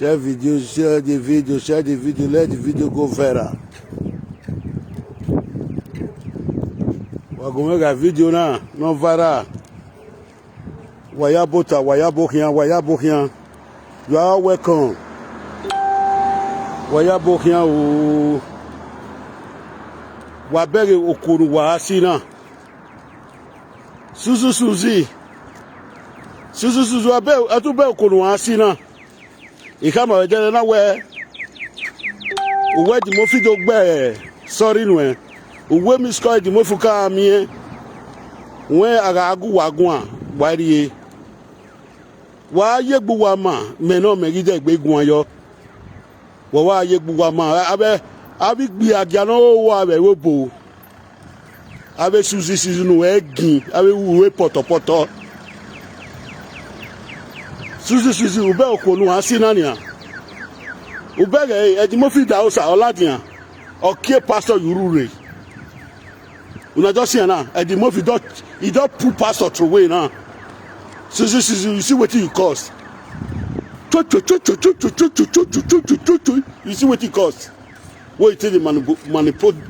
Share video, share the video, let the video go viral. We're going to make a video now, not viral. Wayabota, Wayabokian. You are welcome. Wayabokian, Wabere Okuru Wahasina. Suzuzi, Abe, Atube Okuru Wahasina. Ikama wejele na we uwe di mo fi do gbe sorry nu e uwe mi score di mo fuka mi we aga agu wagun a wariye wa ye gbu wa ma me no me gide gbe gun ayo wa ye gbu wa ma abe abi gbi agia no wa be wo bo abe suzi nu e gin abe uwe poto Suzuzi ube okonu asina nia ubege edimofi da osa oladian okie pastor yurure una just see na edimofi he don't put pastor through way now Suzuzi you see what it cost you see what it cost wait till they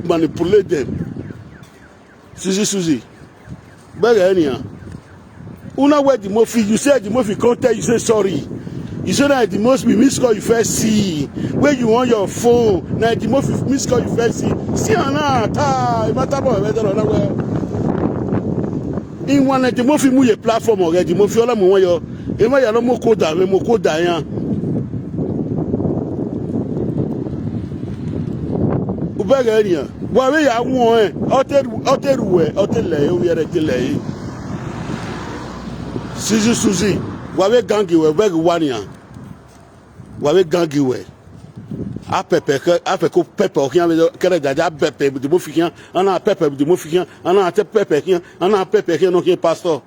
manipulate them Suzuzi bege enia una where the Mofi, you say the Mofi can't tell you say sorry. You say that the most be miss call you first see. Where you on your phone, now the Mofi miss call you first see. See ana ta, if I tap on better on where. In one the Mofi mu ye platform already. The Mofi ola mu yo. Ema ya no mo koda yan. Ubega enia. Wa we ya won oteruwe o yere tele. Suzi, wawe gangi we beg wania. Wawe gangi we. A ko pepe okian kere dada pepe de mofikian, ana pepe de mofikian, ana te pepe kian, ana pepe kian no ki pastor.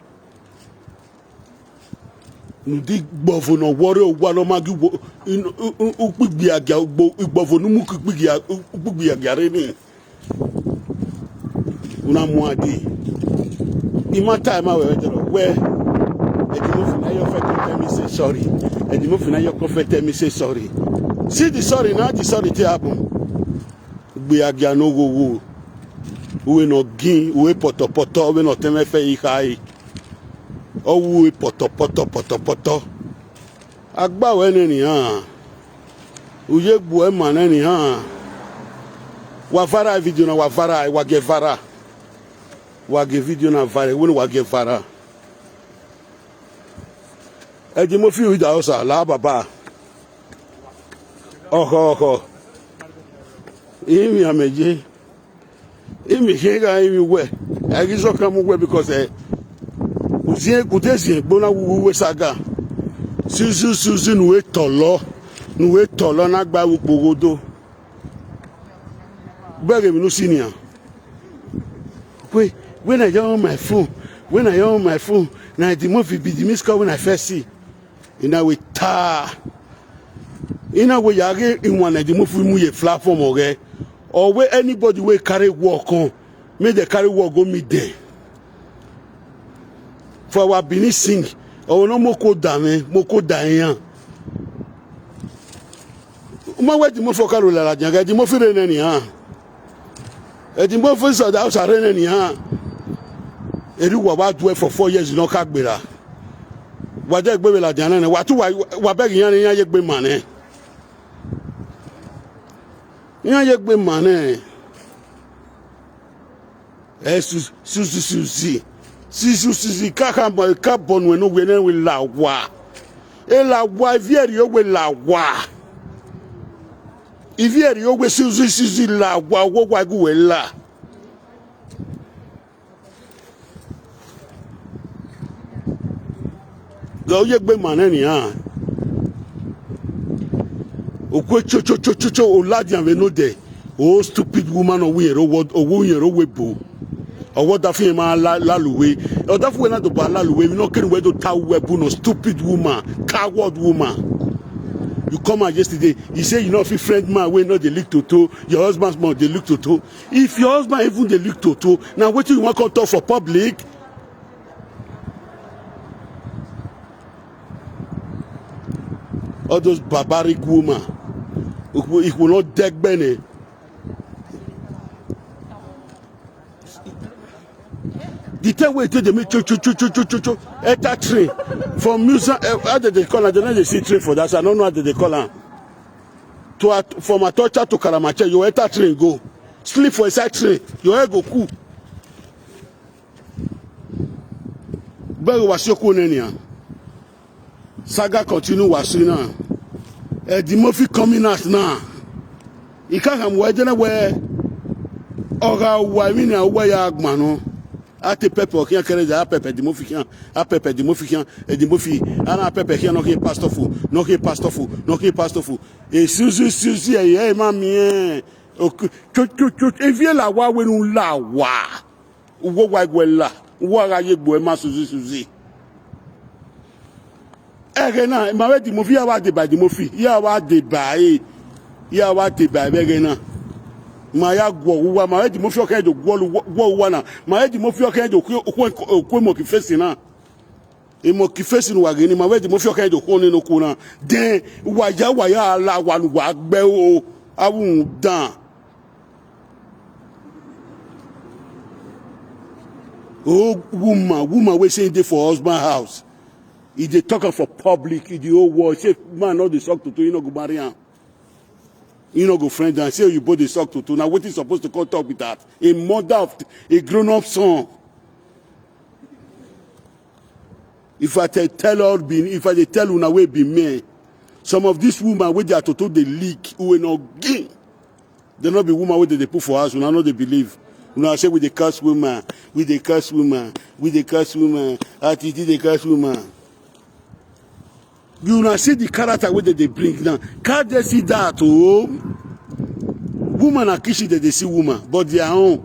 Nu di gbovo no wore owa no magi upigbi aga gbovo nu mu upigbi aga re ni. Una mo adi. Ima time we your prophet me say sorry. And the move your prophet me say sorry. See the sorry now, the sorry to happen. We are no go. We no gin, we poto, we no teme fe high. Oh, we poto. Agba we any ha. Uye bu e man any ha. Wavara video na wavara, wage vara. Wage video na vara, we no wage vara. Edimofi uida osa la baba. Oko. Imi ameje. Imi hega imi we. Agizo kamu we because uzie kutezi bona we saga. Suzu nuwe tolo na gba ukpogodo. Bege mi no senior. Wait, when I on my phone, now the movie be the miss call when I first see. In a way, in a way, in one of the movie mu ye platform or where anybody will carry work on, may the carry work go meet there. For our Bini sing, or no moko dame. My way the mofo Carola, the mofire any ha. The mofo so the house are any ha. Eru wa do for 4 years no kagbera. Waje gbe la jana ne watu wa beg yan yan ye gbe mane yan ye gbe mane suzi kaka mo ka bonu no we ne we la wa vieri o we la wa ivieri o we suzi la wa wo wa gu we la go ye gbe man any ha okwe cho oladian we no there oh stupid woman o we bo o what that film laluwe o that we na do ba laluwe we no ken we do ta webu no stupid woman coward woman you come out yesterday you say you know if your friend man we no dey lick toto your husband's mouth dey lick toto if your husband even dey lick toto now wetin you wan come talk for public. all those barbaric women. It will not deck Benny. The time we take the enter train from museum. How did they call it? They see train for that. So I don't know how did they call it. From Atocha to Kalamache, you enter train go. Sleep for a side train. Your head go cool. But was your cool Saga continue was now. The Murphy coming out now. You can't come where Oga Wamina Wayagmano. Ate pepper qui a créé des pepper de mofikian, a pepper de mofikian et de mofi, ana pepper qui a noké pasteur fou, noké pasteur fou, noké pasteur fou. Et suzi eh mamien. Et vient la wa we nous la wa. Wo wa gwela, wo ga ye gbo e ma suzi. Rena, ma we di mofi ya wa débat de mofi, ya wa débat e. Ya wa débat be rena. Maya gwo ma di mo fi okan do gwo wa na ma di mo fi okan do ko mo ki face na e mo ki face wa gini ma di mo fi okan do ko ni no ko na den wa ya la wa lu wa gbe o awun dan oh woman we say dey for husband house e dey talk for public e the whole world say man no dey talk to you no go marry am. You know, go friend and say you both they suck to. Now, what is supposed to come talk with that? A mother of a grown-up son. If I tell una we be me, some of these women where they are to they leak, who will not gain. They not be women where they put for us. Una know they believe. Una say with the curse woman, with the curse woman, with the curse woman, attitude the curse woman. You now see the character where they bring now. Can't they see that? Oh, woman are kissing that they see woman, but their own.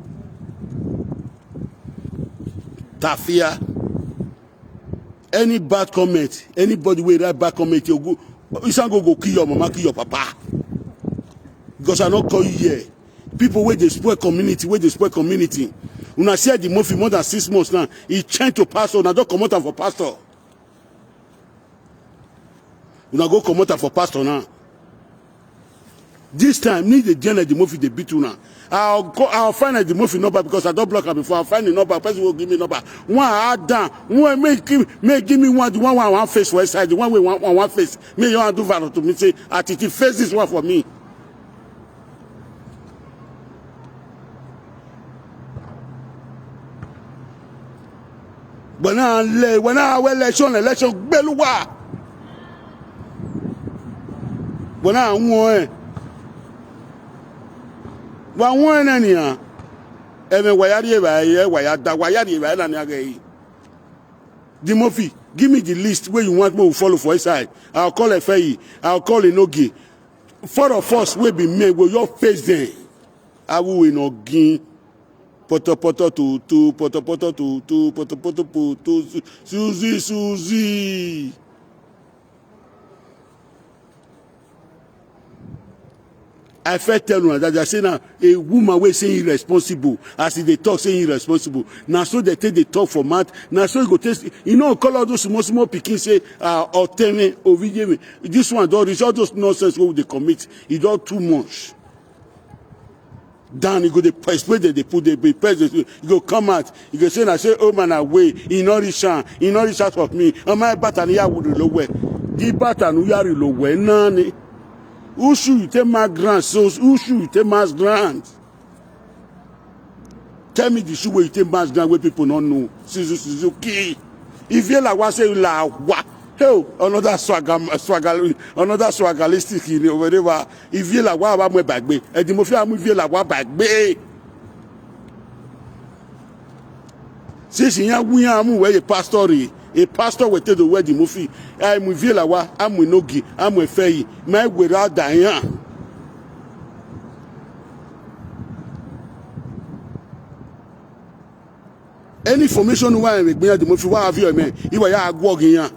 Tafia. Any bad comment, anybody will write bad comment, you go. You can't go kill your mama, kill your papa. Because I not call you here. People where they spoil community, When I see the movie more than 6 months now, he changed to pastor. Now don't come out for pastor. Una go come out for pastor now. This time, need the journal the movie the beat now. I'll find the movie number because I don't block her before. I'll find the number. Person will give me number. One hard down. One give me one face for side. The one way one face. Me you want to do value to me say, attitude face this one for me. When I election beluwa. When I want any Dimothy, give me the list where you want me to follow for his side. I'll call a Faye, I'll call a Nogi. 4 of us will be made with your face then. I will not gain poto to Suzy. I first tell you that they say now a woman will say irresponsible as if they talk saying irresponsible. Now so they take the talk for math. Now so you go test. You know, call all those small picking say or tell me or video me. This one all those nonsense what they commit. It's all too much. Down you go the persuade they put the press you go come out. You go say I say oh man away. He not reach out of me. Am I better than you would low? The better than you are low. None. Who should you take my grant? So who should you take my grant? Tell me the shoe where you take my grant where people don't know. Suzuki. If you like what say la wa, hey, another swagalistic in whatever. If you like what I'm back be, and the mafia I'm you like what back be. Since you are where a pastor. A pastor will tell the word the movie. I'm with Villawa, I'm with Nogi, I'm with Faye, my without Diane. Any information why make me the movie, what have you, man? You are walking here.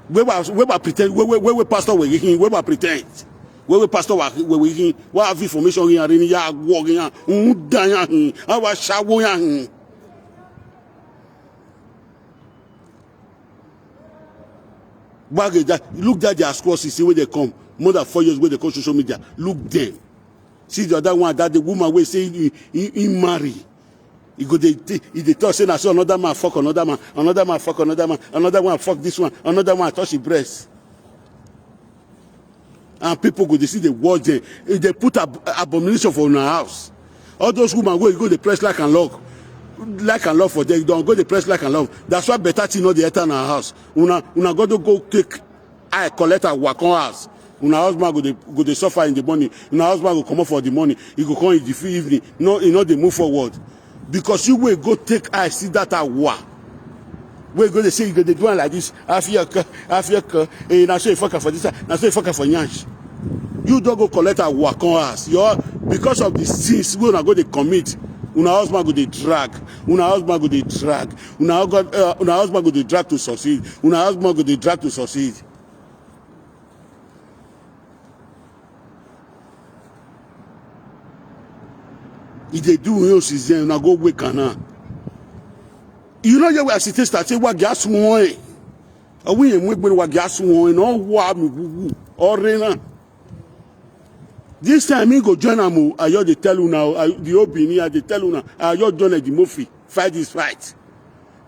Where pretend, where pastor were getting, where pretend. Where pastor were getting, what have information here, in ya walking here, Diane, I was showering. Look at their scores, see where they come. More than 4 years where they come social media. Look them. See the other one that the woman will say he marry. He go they talk say I saw another man fuck another man fuck another man, another one fuck this one, another one touch his breast. And people go they see the word there. They put abomination for our house. All those women go they press like and love for them. Don't go they press like and love. That's why better thing not the enter in our house. Una go to go take I collect a work on house. Una husband go they suffer in the morning. Una husband go come up for the money. He go come in the evening. No, you know they move forward. Because you will go take I see that at war. We go to say you go to do like this. After now say fuck for this. Now say fuck for nyash. You don't go collect a work on us. Because of the sins we gonna go to commit. Una husband go dey drag. Una husband go dey drag. Una husband go dey drag to succeed. Una husband go dey drag to succeed. If they do you since then, una go wake now. You know where I sit start say what gas one. Are we in wake what gas one? No wa me or rena. This time me go join am. I just dey tell you now. The opinion I dey tell you now. I just join the Murphy fight this fight.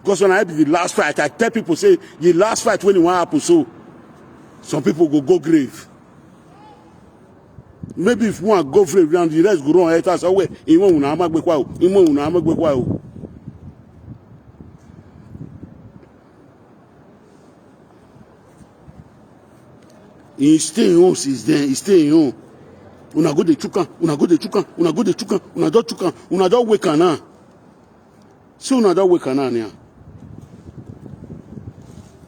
Because when I be the last fight, I tell people say the last fight when it won't happen. So some people go grave. Maybe if one go grave and the rest go run head as away. Imo una amagbe kwa o. Imo una amagbe kwa o. He stay home since then. He stay home. Una go de chukan, una go de chukan, una go de chukan, una do chukan, una do wake now. So una do wake now nia.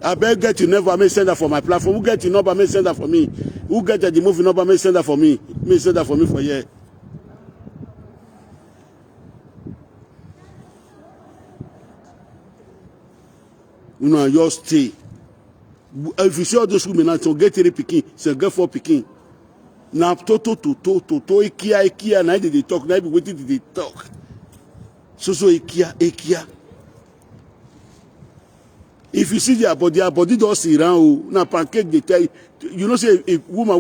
I beg get you never may send that for my platform. Who get you number may send that for me? Who get the movie number may send that for me? May send that for me for here. Una just stay. If you see all those women now, so get 3 pikin, so get 4 pikin. Now toto ikia na they talk, na be waiting they talk. So ikia. If you see their body don't see around. Now pancake they tell you know say if woman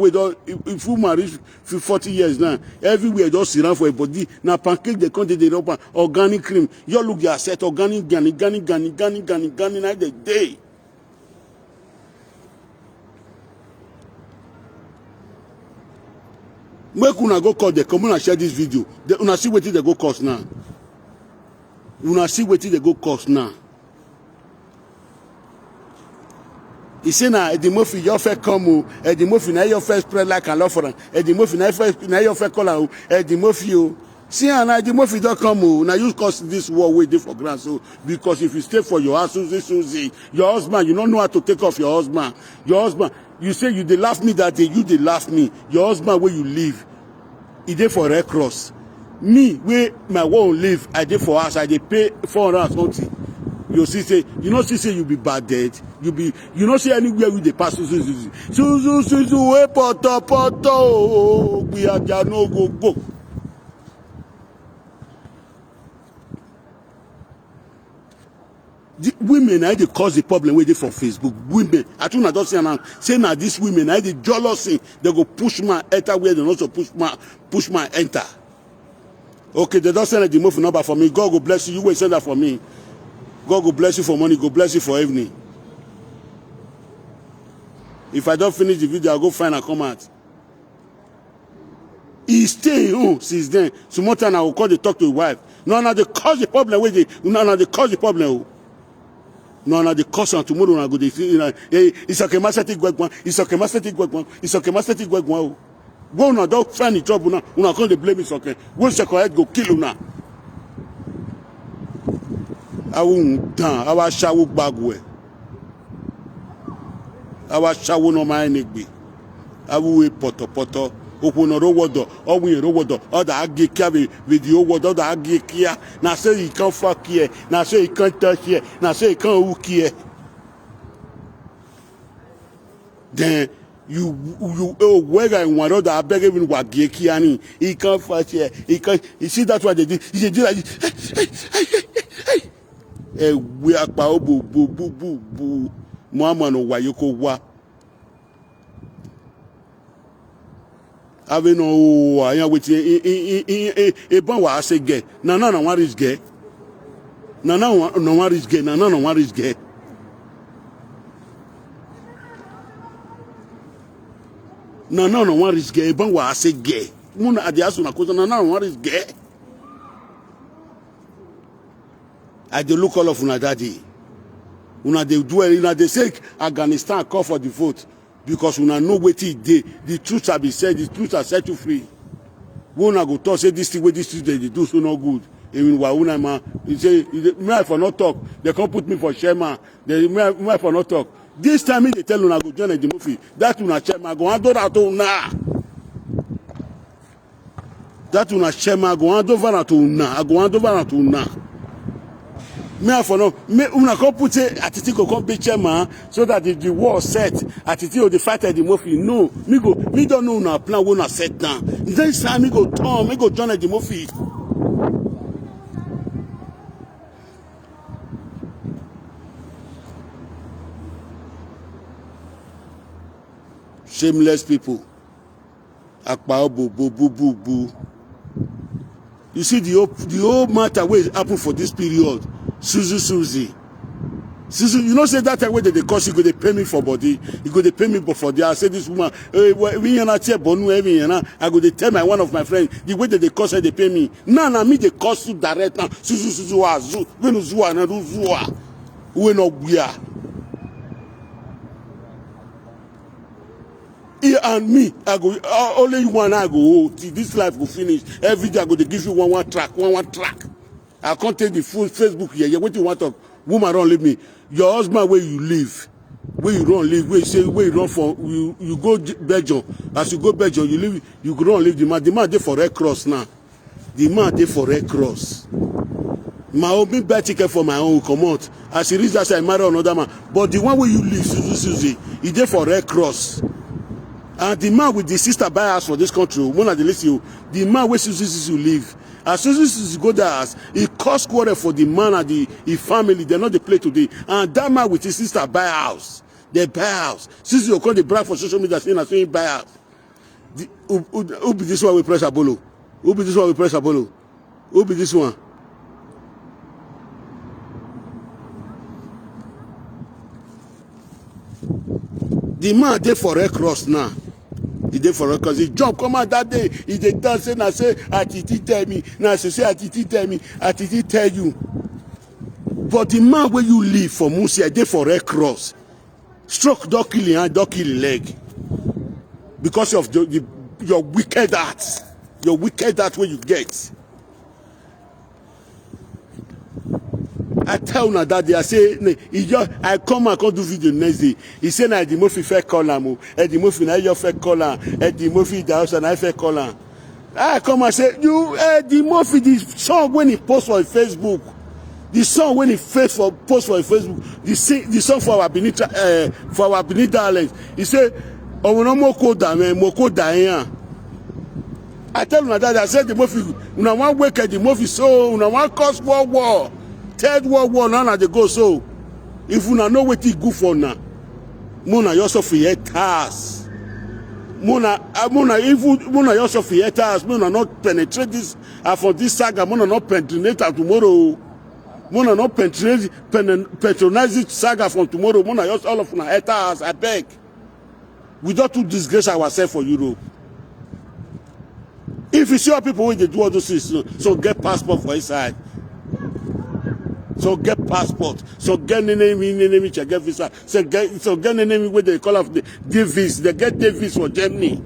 if woman reach 40 years now, everywhere don't see around for a body. Now pancake they come they rub organic cream. You look their set organic gani na the day. Make una go call the come and share this video. Una see wetin they go cost now. Una see wetin they go cost now. He say na Eddie Murphy your first come o. Eddie Murphy na your first spread like and love for am. Eddie Murphy na your first call am o. Eddie Murphy o. See na Eddie Murphy don come o. Na you cause this war wey dey for ground so because if you stay for your house Susie, your husband you don't know how to take off your husband. Your husband you say you dey laugh me that day, you dey laugh me. Your husband where you live, he dey for Red Cross. Me where my wife live, I dey for house, I dey pay 400 something. You see say, you know say you be bad dead. You know say anywhere with the pass Suzu, we poto, we are no go. The women I they cause the problem where they for Facebook. Women, I think I don't say now these women I they jealous thing. They go push my enter where they also push my enter. Okay, they don't send the move number for me. God go bless you. You will send that for me. God go bless you for money. Go bless you for evening. If I don't finish the video, I'll go find a comment. He stay home since then. So more time I will call the talk to his wife. No, they cause the problem with it. No, they cause the problem. No, the cause on tomorrow I go dey it's okay master take work one. It's okay master take work one. It's okay master take work one. Go now, don't find the trouble now. Una come dey blame it's okay. Once your head go kill you now. I won't down. I was shower bag way. I was shower no my negbe. I will poto. Open a rowodo, or we rowodo, or the agi carry with the owodo, the agi kia. Now say you can't fuck here, now say you can't touch here, now say you can't hook here. Then you whether in one other, I beg even what Gikiani, he can't fuck here, he can't, you see that's what they did. He said, like this. We are boo. Mama no wayoko wa. ave no aya weti e ban wa ase ge na one rich ge na one rich ge na one rich ge na one rich ge e ban wa ase ge muna ade aso na ko na one rich ge I dey look all of una daddy una dey do una dey say Afghanistan call for the vote because una know wetin e dey the truth shall be said the truth shall set you free una go talk say this thing wey this thing dey do so no good even wa una ma say me I for not talk they come put me for chairman they me I for not talk this time me dey tell una go join the movie that una chairman go handle that una that una chairman go hand over that una I go hand over that una me I for no me una come put say Atiti go come be chairman so that the war set Atiti go dey fight the movie no me don't know una plan wey una set down this time me go turn me go join the movie shameless people akpa boo. You see the whole matter wey happen for this period Susie, you know say that time wey they cost you go dey pay me for body you go dey pay me for there I say this woman we yana tear bonu every yana I go dey tell one of my friends the way they cost her they pay me now me they cost you direct now Susie wa zu we no zuwa na do zuwa we no gbia and me I go only one I go till this life go finish every day I go dey give you one track I can't take the full Facebook here what you want to woman don't leave me your husband where you live where you don't live where you say where you run for you go Belgium as you go Belgium you go don't leave the man dey for Red Cross now the man dey for Red Cross my own buy ticket for my own come out as he reach that side I marry another man but the one where you live Susie he dey for Red Cross. And the man with the sister buy house for this country, one of the list you, the man where Susie live. As Susie go there house, it cost quarter for the man and his family. They're not the play today. And that man with his sister buy house. They buy house. Susie will call the brand for social media saying buy house. Who be this one with press Abolo? Who be this one with press Abolo? Who be this one? The man dey for Red Cross now. He dey for Red Cross. He jump come out that day. He dey dance say Atiti tell me. Now she say Atiti tell me. Atiti tell you. But the man where you live for Musia dey for Red Cross. Stroke don't kill him hand, don't kill his leg. Because of your wicked heart. Your wicked heart where you get. I tell una that day, I say, I come and come do video next day. He say, na the Murphy fair call him, the Murphy na your fair call him, the Murphy the house and I fair call him. I come and say, you, the Murphy, the song when he post for Facebook, the song when he post for Facebook, the song for our Benita Alex. He say, oh no moko da me, moko da here. I tell una that I said the Murphy, una one wake the Murphy so, una one cause war. Third World War now they go so. If you know what it good for now, Muna yourself for your task. Muna yourself for your task. Muna not penetrate this for this saga. Muna not penetrate tomorrow. Muna not patronize this saga from tomorrow. Muna yourself all of una task. I beg. We don't to disgrace ourselves for Europe. If you see how people when they do all those things, so get passport for inside. So get passport. So get name check get visa. So get name where they call off the Davis. They get Davis for Germany.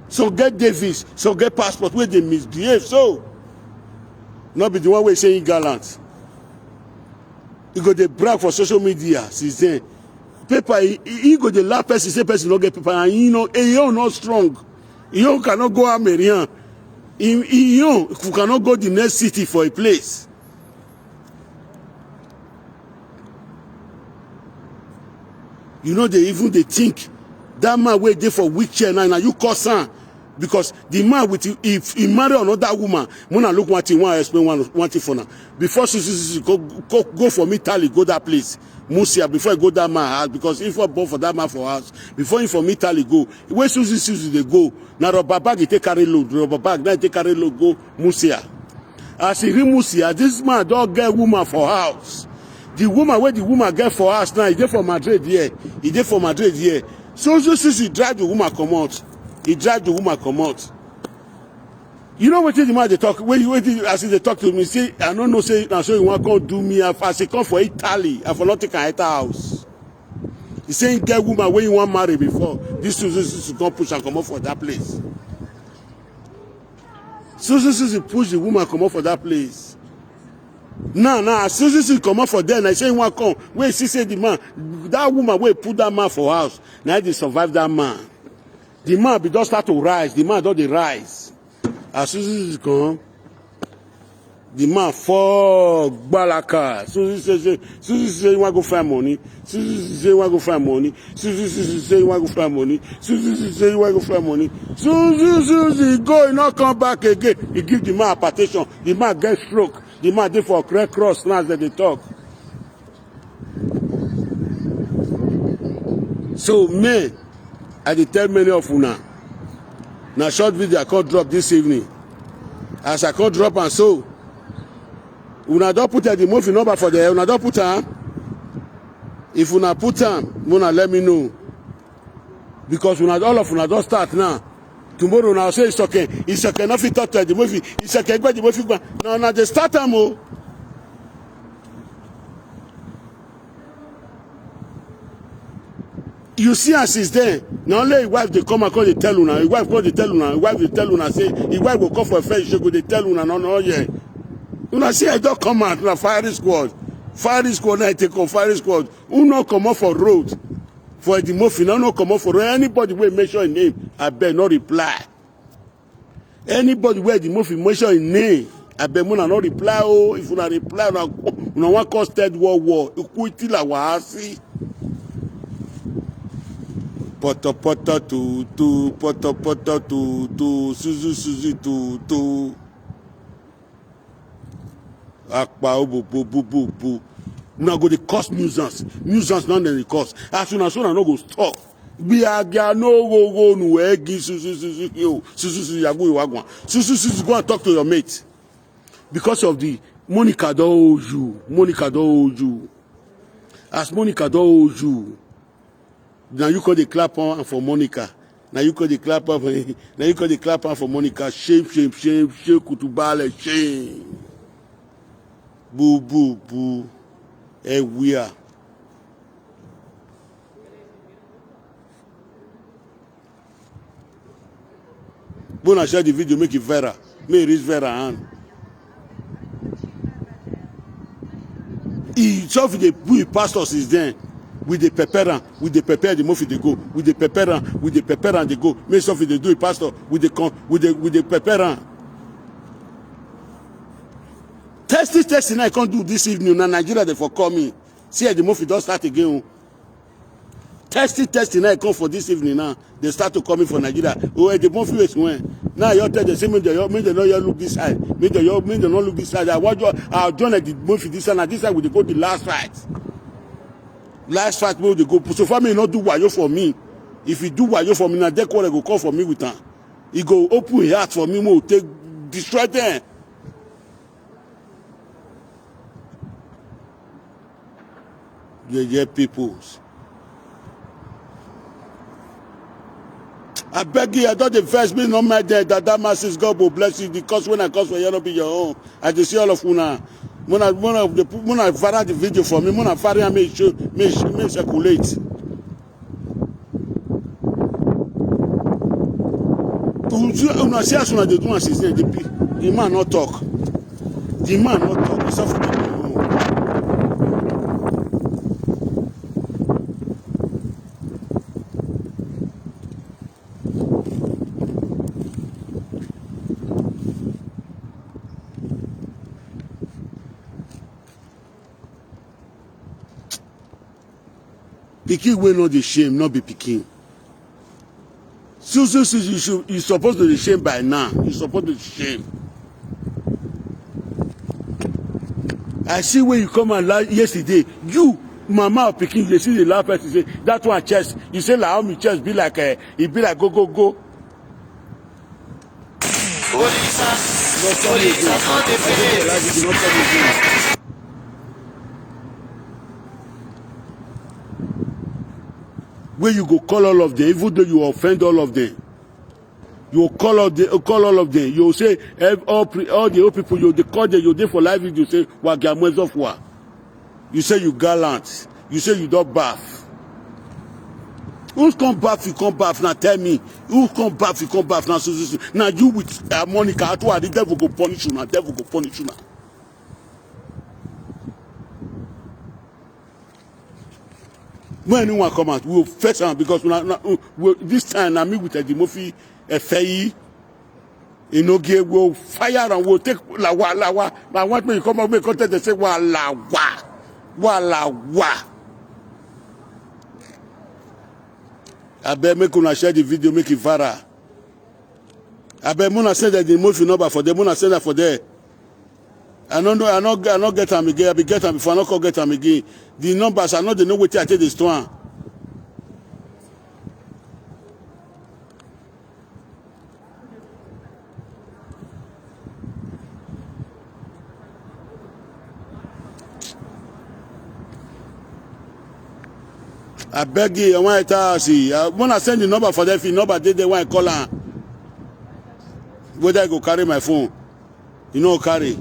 So get Davis. So get passport where they misbehave. So not be the one way saying gallant. You go the brag for social media. Since then, paper he go the last person say person not get paper and you know not strong. You cannot go American. You cannot go the next city for a place. You know they think that man wait there for wheelchair now you cause Because the man with you, if he marry another woman, Mona look one thing, one explain one thing for now. Before Susie go from Italy, go that place. Musia, before I go that man house, because if I born for that man for house, before he from Italy go, where Susie they go, now rubber bag he take carry load, rubber bag, now he take carry load, go Musia. As he reach Musia, this man don't get woman for house. The woman where the woman get for house now, he dey for Madrid here. He dey for Madrid here. So Susie drive the woman come out. He drive the woman come out. You know what the man they talk? When you as they talk to me, say I don't know. Say now, so you want to do me as he come for Italy, I for not take a house. He saying get woman when you want marry before. This Susie come push and come out for that place. Susie push the woman come out for that place. Now, Susie come out for them. I say you want come. Where she say the man, that woman where put that man for house. Now they survive that man. The man be just start to rise. The man don't rise. As Susie come, the man fall balaka. Susie say you want to go find money. Susie say you want to go find money. Susie say you want to go find money. Susie say you want to go find money. Susie go, he not come back again. He give the man a palpitation. The man get stroke. The man dey for Red Cross now that they talk. So men, I dey tell many of una. Now short video I can't drop this evening. As I can't drop and so una don't put the movie number for there. Una don't put am. If una put am, una let me know. Because una all of una don't start now. Tomorrow now say it's okay. It's okay. Nothing talk to the movie. It's okay. Go the movie. Now they start am o. You see as is there. Now only his wife they come and call they tell una. His wife call they tell una. His wife they tell una say his wife will come for a friend. She go they tell una no yeah. Una see I don't come out na fire squad. Fire squad I take on fire squad. Who no come up for road for the movie. No come up for road. Anybody will mention his name. I bet not reply. Anybody where the movie mention his name. I bet una not reply. Oh, if una reply, una want cause third world war. Equity la wahasi. Poto to poto to Suzu to akpa bu. Now go the cost nuisance none the cost. As soon as no go stop. Be a no go no egi Suzu yagu wagwan. Suzu go and talk to your mate because of the Monica do owe you. As Monica do owe you. Now you call the clap on for Monica. Now you call the clap on for Monica. Shame, kutubale, shame. Boo. We are. Bona share the video, make it viral. Make it reach viral hand. He so if the pastors is there. With the prepare the movie they go. With the prepare and they go. Make something they do it, pastor. With the prepare. Testing I can't do this evening. Now Nigeria they for call me. See the movie don't start again. Testing I come for this evening now. They start to call me for Nigeria. Oh, the movie is when. Now you tell the same me they not look this side. Me they not look this side. I'll join the movie this side. And this side we go the last fight. Last fight where they go. So far me not do wayo for me. If he do wayo for me, now they go call for me with her. He go open his heart for me, more take destroy them. Yeah, peoples. I beg you, I don't the first me no matter that masses God will bless you because when I cause for you not be your own. I just see all of una. When I fire the video for me, when I fire me circulate. Una see as una dey do as the man not talk. The man not talk. It's for the pikin wey no dey shame, not be pikin. You're supposed to be shame by now. You're supposed to be shame. I see when you come and lie yesterday. You, mama of Peking, you see the last person say that one chest. You say like how me chest be like it be like go. Where you go call all of them, even though you offend all of them. You call all of them. You say all the old people. You call them. You dey for life. You say wa. You say you gallant. You say you don't bath. Who's come bath? You come bath now. Tell me. Who come bath? You come bath now. So. Now you with Monica. The devil go punish you now. Devil go punish you now. When anyone come out, we will face am because this time I meet with Edimofi Efeyi. Inogie will fire and will take lawa. I want me to come out make content and say wala. I bet make una share the video, make it viral. I bet Muna send the Edimofi number for them. Muna send that for there. I not get them again. I be get them before I not get them again. The numbers are not the know what I tell this one. I beg you, I want to see. When I send the number for them, if the number they want to call her. Whether I go carry my phone, you know carry.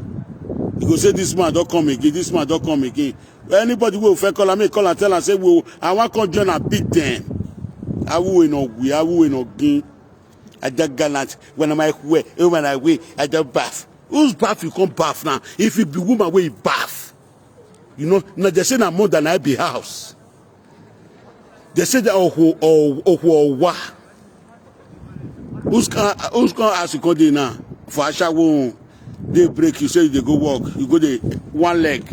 You go say this man don't come again. This man don't come again. Anybody will fair call me, call and tell and say, well, I want to join and beat them. I will not gain. I just gallant. When am I way? When I wait, I just bath. Who's bath? You come bath now. If you be woman, where you bath. You know, now they say that more than I be house. They say that wa. Who's gonna ask you go there now? For a shower. They break, you say they go walk. You go there, one leg.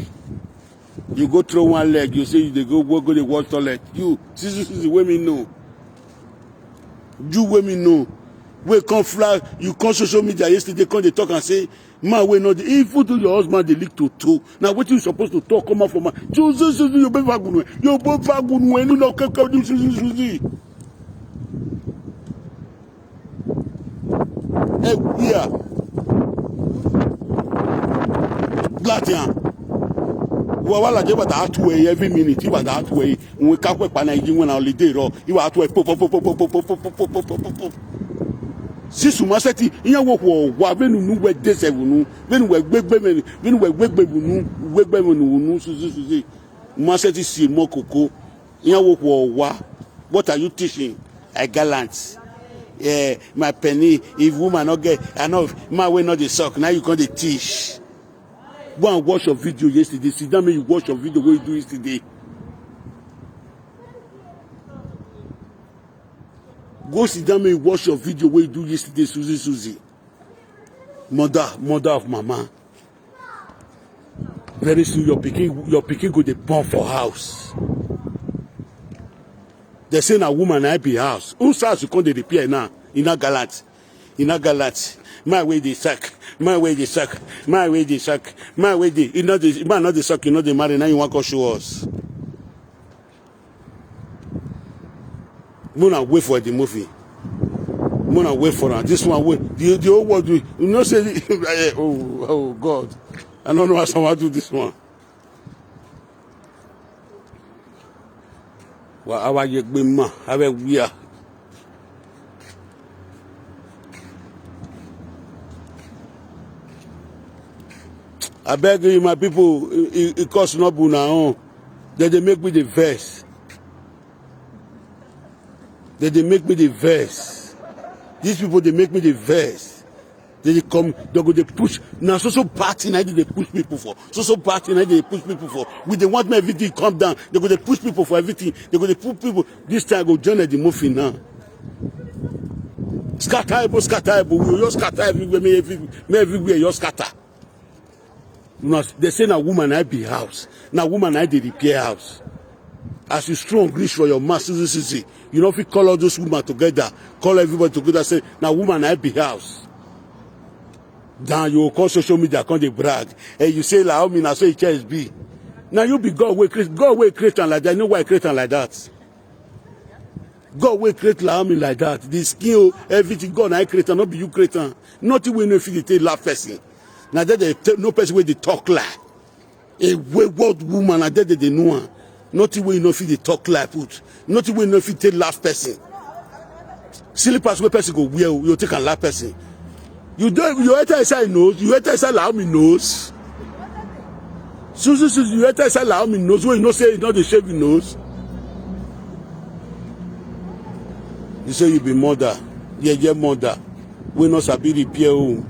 You go throw one leg, you say they go walk, go the wash toilet. You, this is the women know. You women know. We come fly, you come social media yesterday, come they talk and say, man, we know if you do your husband, they leak to two. Now what you supposed to talk, come out from man. You be vagun, you be vagun, when you know, yeah. Gladian. Wala je bata atuwe every minute. You bata atuwe. We kakwe pana iji when holiday ro. You atuwe pop. Sisu maseti. Inya wo wa venu nu we de sevunu. Venu we gbegbe nu suzi. Maseti si mo koko. Inya wo wa. What are you teaching? I gallant. Yeah, my penny. If woman not get enough, my way not the sock. Now you can't teach. Go and watch your video yesterday. Sit down, you watch your video. What you do yesterday? Go sit down, you watch your video. What you do yesterday, Susie. Mother of mama. Very soon, your picking go the bomb for house. They say a woman I be house. Who's house you come to repair now? In a gallant. My way they suck. My way they suck. You know the man not the suck. You know the marry now. You want to show us. Mona wait for the movie. Mona wait for her. This one wait. The whole world do. You know say oh God. I don't know how someone do this one. Well, how are you going, ma? How are we? I beg you, my people, it costs not now. Then they make me the verse. These people, they make me the verse. They come, they go, they push. Now, so party, now they push people for. So party, now they push people for. They want me everything come down. They go, they push people for everything. They go, they put people. This time, I go join the movie now. Scatter, we just scatter everywhere, you scatter. They say now woman I be house. Now woman I the repair house. as you strong reach for your masters, you know if you call all those women together, call everybody together, say now woman I be house. Then you call social media, come they brag, and you say like me now say it be. Now you be God will create and like that. You know why create and like that? God will create like me like that. The skill, everything God I create and not be you create. Nothing we know if you take laugh person. Now that no person where they talk like a wayward woman. Now that they know. Nothing we know if they talk like put. Nothing we know if you take laugh person. Silly pass where person go where you take a laugh person. You don't. You enter inside nose. You enter inside like me nose. Susie, you enter inside like me nose. When you know say it's not the shape you nose. You say you be mother, yeah, mother. We not sabi repair home.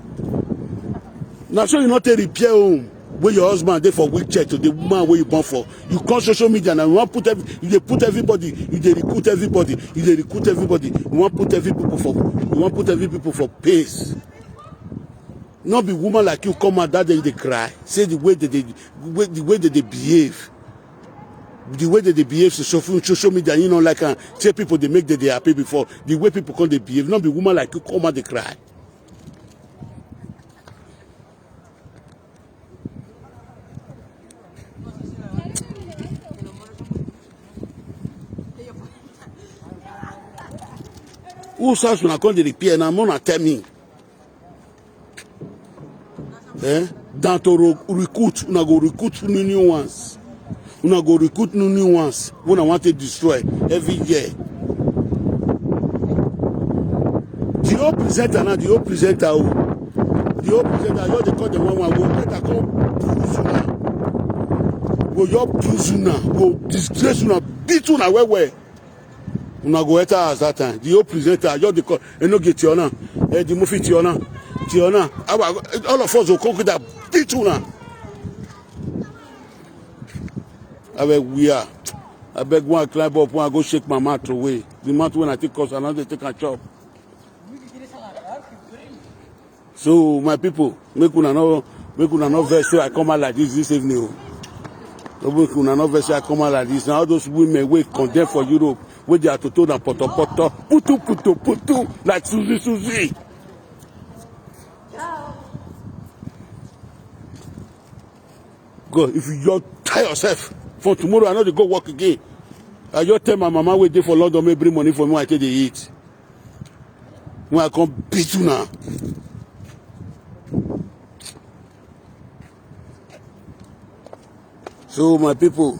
Now so you not take repair home where your husband dey for wheelchair to the woman where you born for. You call social media and you want put put everybody, you recruit everybody, You want put every people for pace. Not be woman like you come out that day they cry. Say the way that they behave. The way that they behave to social media, you know, like say people they make that they happy before. The way people come they behave, not be woman like you come out they cry. Who's house when I come to repair and I'm gonna tell me? Down to recruit, una go recruit new ones. Una go recruit new ones when I want to destroy every year. The old presenter now, you they call the one go better come Puzuna. Go your Puzuna, go disgrace una, beat una where. Una go enter as that time. The old presenter, you they call, no get Tiona, the movie Tiona. All of us will come with that beat una. I beg one climb up, one go shake my mouth away. The mouth when I take us, another take a chop. So my people, make una no verse I come out like this evening. Make una no verse I come out like this. Now all those women wait condemn for Europe, where they are to told and poto, putu, like Susie. Go, if you just tie yourself. For tomorrow, I know they go work again. I just tell my mama wait there for London, may bring money for me when I take the eat. When I come beat you now. So my people,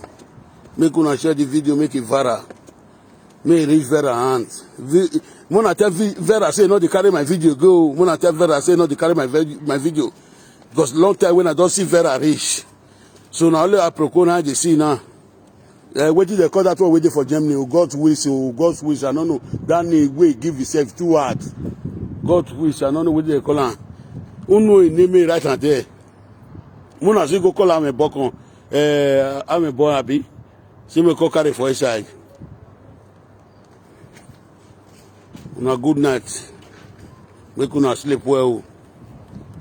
make una share the video, make it viral. May it reach Vera hands. When I tell Vera say no, they carry my video go. When I tell Vera say no, they carry my video. Because long time when I don't see Vera reach. So now only I procure now they see now. Waiting they call that one waiting for Germany. God's wish, I don't know. That way give yourself too hard. God's wish, I don't know what they call her. Who know his name right and there. When I say go call her back on, I'm a boy happy. See me call carry for his side. Una good night. Make una sleep well.